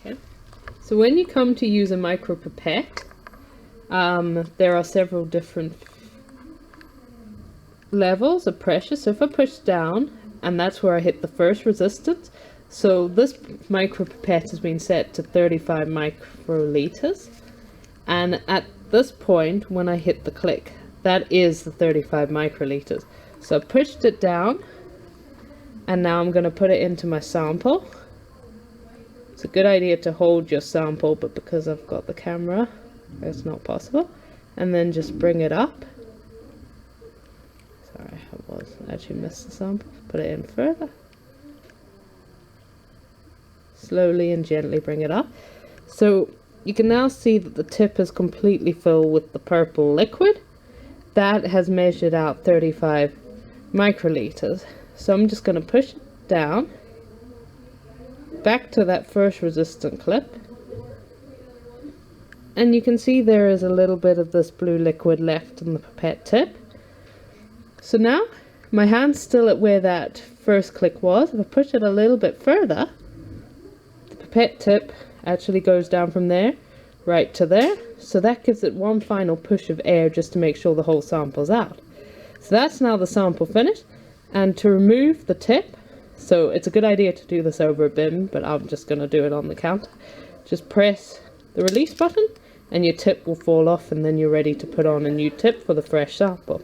Okay. So when you come to use a micropipette, there are several different levels of pressure. So if I push down, and that's where I hit the first resistance, so this micropipette has been set to 35 microliters, and at this point when I hit the click, that is the 35 microliters. So I pushed it down, and now I'm going to put it into my sample. It's a good idea to hold your sample, but because I've got the camera, it's not possible. And then just bring it up. Sorry, I actually missed the sample. Put it in further. Slowly and gently bring it up. So you can now see that the tip is completely filled with the purple liquid. That has measured out 35 microliters. So I'm just going to push it down, back to that first resistant clip. And you can see there is a little bit of this blue liquid left in the pipette tip. So now my hand's still at where that first click was. If I push it a little bit further, the pipette tip actually goes down from there right to there. So that gives it one final push of air just to make sure the whole sample's out. So that's now the sample finished. And to remove the tip, so it's a good idea to do this over a bin, but I'm just going to do it on the counter. Just press the release button and your tip will fall off, and then you're ready to put on a new tip for the fresh sample.